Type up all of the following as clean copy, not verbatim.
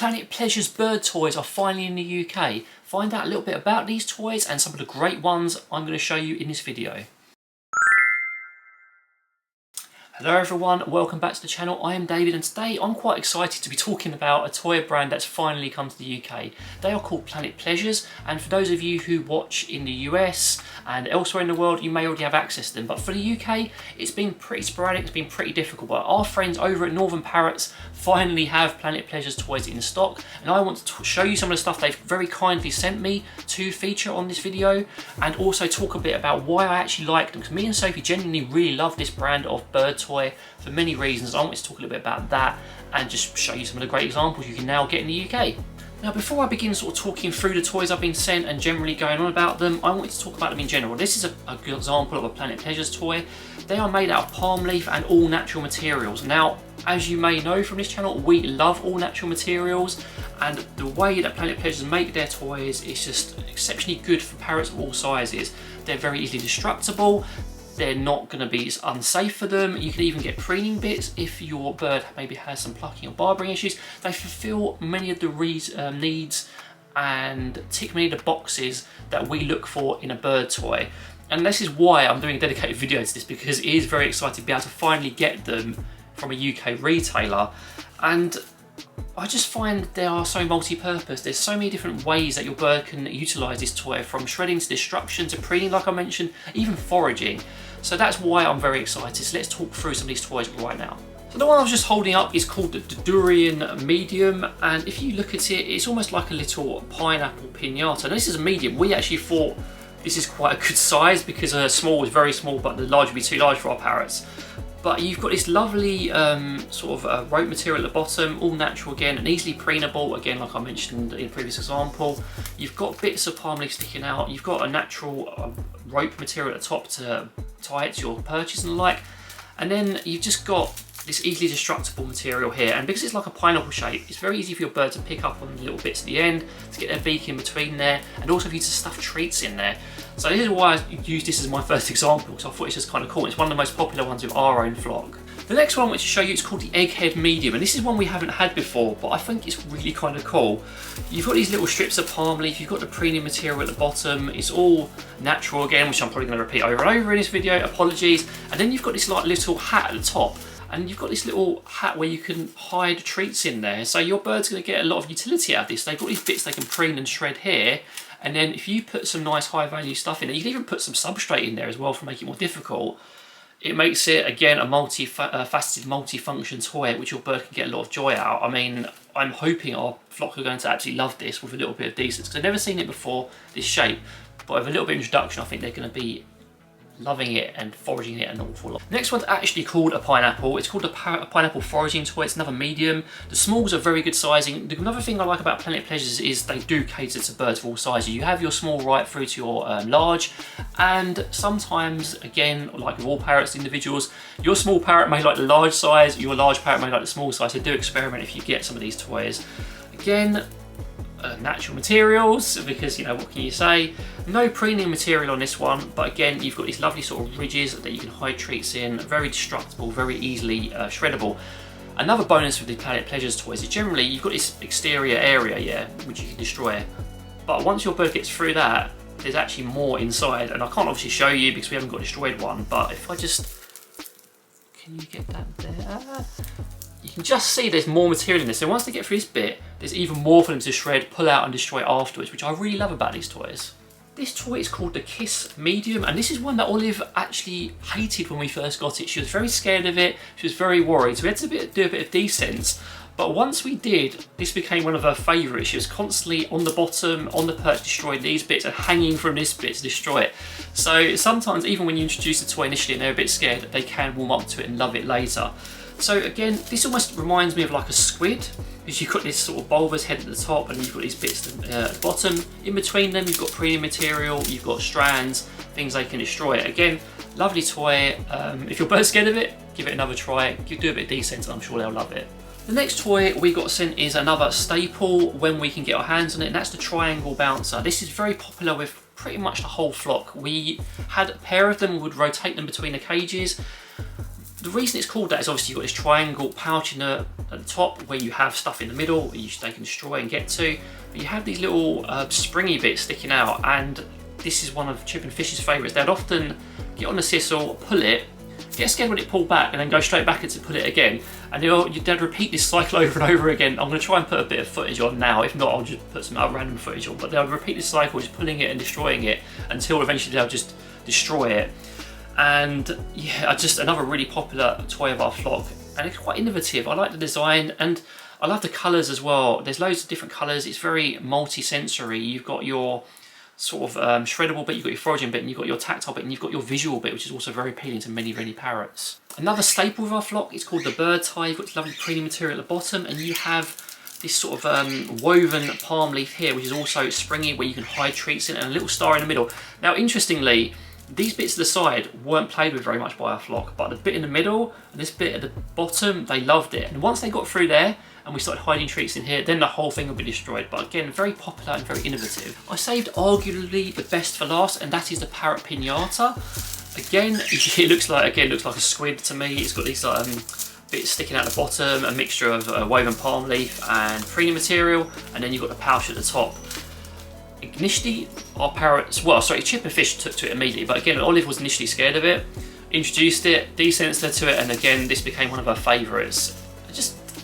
Planet Pleasure's bird toys are finally in the UK. Find out a little bit about these toys and some of the great ones I'm going to show you in this video. Hello everyone, welcome back to the channel. I am David and today I'm quite excited to be talking about a toy brand that's finally come to the UK. They are called Planet Pleasures, and for those of you who watch in the US and elsewhere in the world, you may already have access to them, but for the UK it's been pretty sporadic, it's been pretty difficult, but our friends over at Northern Parrots finally have Planet Pleasures toys in stock, and I want to show you some of the stuff they've very kindly sent me to feature on this video, and also talk a bit about why I actually like them, because me and Sophie genuinely really love this brand of bird toy for many reasons. I want to talk a little bit about that and just show you some of the great examples you can now get in the UK. Now, before I begin sort of talking through the toys I've been sent and generally going on about them, I wanted to talk about them in general. This is a good example of a Planet Pleasures toy. They are made out of palm leaf and all natural materials. Now, as you may know from this channel, we love all natural materials, and the way that Planet Pleasures make their toys is just exceptionally good for parrots of all sizes. They're very easily destructible. They're not going to be unsafe for them. You can even get preening bits if your bird maybe has some plucking or barbering issues. They fulfill many of the needs and tick many of the boxes that we look for in a bird toy. And this is why I'm doing a dedicated video to this, because it is very exciting to be able to finally get them from a UK retailer. And I just find they are so multi-purpose. There's so many different ways that your bird can utilise this toy, from shredding to destruction to preening, like I mentioned, even foraging. So that's why I'm very excited. So let's talk through some of these toys right now. So the one I was just holding up is called the Durian Medium, and if you look at it, it's almost like a little pineapple pinata. Now, this is a medium. We actually thought this is quite a good size because small is very small, but the large would be too large for our parrots. But you've got this lovely sort of rope material at the bottom, all natural again, and easily preenable, again, like I mentioned in the previous example. You've got bits of palm leaf sticking out. You've got a natural rope material at the top to tie it to your perches and the like. And then you've just got this easily destructible material here. And because it's like a pineapple shape, it's very easy for your bird to pick up on the little bits at the end, to get their beak in between there, and also for you to stuff treats in there. So this is why I used this as my first example, because I thought it's just kind of cool. It's one of the most popular ones with our own flock. The next one I want to show you is called the Egghead Medium, and this is one we haven't had before, but I think it's really kind of cool. You've got these little strips of palm leaf, you've got the preening material at the bottom, it's all natural again, which I'm probably going to repeat over and over in this video, apologies. And then you've got this like little hat at the top, and you've got this little hat where you can hide treats in there. So your bird's going to get a lot of utility out of this. They've got these bits they can preen and shred here. And then if you put some nice high value stuff in there, you can even put some substrate in there as well for making it more difficult. It makes it, again, a multi-faceted, multi-function toy which your bird can get a lot of joy out. I mean, I'm hoping our flock are going to absolutely love this with a little bit of decence, because I've never seen it before, this shape. But with a little bit of introduction, I think they're going to be loving it and foraging it an awful lot. Next one's actually called a pineapple. It's called a pineapple foraging toy. It's another medium. The smalls are very good sizing. Another thing I like about Planet Pleasures is they do cater to birds of all sizes. You have your small right through to your large, and sometimes, again, like with all parrots individuals, your small parrot may like the large size, your large parrot may like the small size, so do experiment if you get some of these toys. Again, natural materials, because, you know, what can you say? No preening material on this one, but again, you've got these lovely sort of ridges that you can hide treats in, very destructible, very easily shreddable. Another bonus with the Planet Pleasures toys is generally you've got this exterior area, yeah, which you can destroy, but once your bird gets through that, there's actually more inside, and I can't obviously show you because we haven't got a destroyed one, but if I just, can you get that there? You can just see there's more material in this, so once they get through this bit, there's even more for them to shred, pull out and destroy afterwards, which I really love about these toys. This toy is called the Kiss Medium, and this is one that Olive actually hated when we first got it. She was very scared of it, she was very worried, so we had to do a bit of decence. But once we did, this became one of her favourites. She was constantly on the bottom, on the perch, destroying these bits and hanging from this bit to destroy it. So sometimes, even when you introduce the toy initially and they're a bit scared, they can warm up to it and love it later. So again, this almost reminds me of like a squid, because you've got this sort of bulbous head at the top and you've got these bits at the bottom. In between them, you've got preening material, you've got strands, things they can destroy. Again, lovely toy. If your bird's scared of it, give it another try. Do a bit of decent, I'm sure they'll love it. The next toy we got sent is another staple when we can get our hands on it, and that's the triangle bouncer. This is very popular with pretty much the whole flock. We had a pair of them, we would rotate them between the cages. The reason it's called that is obviously you've got this triangle pouch at the top where you have stuff in the middle that they can destroy and get to. But you have these little springy bits sticking out, and this is one of Chip and Fish's favourites. They'd often get on the sisal, pull it, get scared when it pulled back, and then go straight back into pull it again. And they'd repeat this cycle over and over again. I'm going to try and put a bit of footage on now. If not, I'll just put some other random footage on. But they'll repeat this cycle, just pulling it and destroying it until eventually they'll just destroy it. And yeah, just another really popular toy of our flock. And it's quite innovative. I like the design, and I love the colours as well. There's loads of different colours. It's very multi-sensory. You've got your sort of shreddable bit, you've got your foraging bit, and you've got your tactile bit, and you've got your visual bit, which is also very appealing to many parrots. Another staple of our flock is called the bird tie. You've got this lovely premium material at the bottom, and you have this sort of woven palm leaf here, which is also springy, where you can hide treats in, and a little star in the middle. Now, interestingly, these bits at the side weren't played with very much by our flock, but the bit in the middle and this bit at the bottom, they loved it. And once they got through there and we started hiding treats in here, then the whole thing will be destroyed. But again, very popular and very innovative. I saved arguably the best for last, and that is the parrot pinata. Again, it looks like a squid to me. It's got these bits sticking out the bottom, a mixture of woven palm leaf and premium material, and then you've got the pouch at the top. Initially, our parrots, well, sorry, Chip and Fish took to it immediately, but again, Olive was initially scared of it, introduced it, desensed her to it, and again, this became one of her favourites.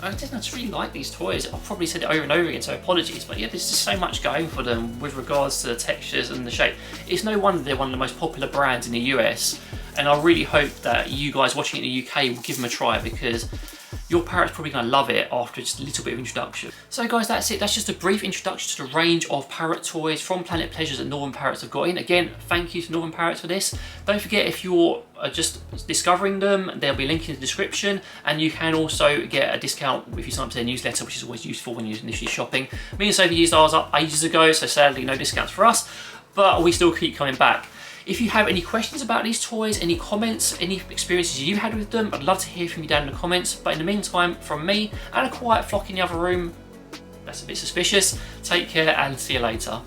I just really like these toys. I've probably said it over and over again, so apologies, but yeah, there's just so much going for them with regards to the textures and the shape. It's no wonder they're one of the most popular brands in the US, and I really hope that you guys watching it in the UK will give them a try, because your parrot's probably going to love it after just a little bit of introduction. So guys, that's it. That's just a brief introduction to the range of parrot toys from Planet Pleasures that Northern Parrots have got in. Again, thank you to Northern Parrots for this. Don't forget, if you're just discovering them, there'll be a link in the description, and you can also get a discount if you sign up to their newsletter, which is always useful when you're initially shopping. Me and Sophie used ours up ages ago, so sadly no discounts for us, but we still keep coming back. If you have any questions about these toys, any comments, any experiences you had with them, I'd love to hear from you down in the comments. But in the meantime, from me and a quiet flock in the other room, that's a bit suspicious, take care and see you later.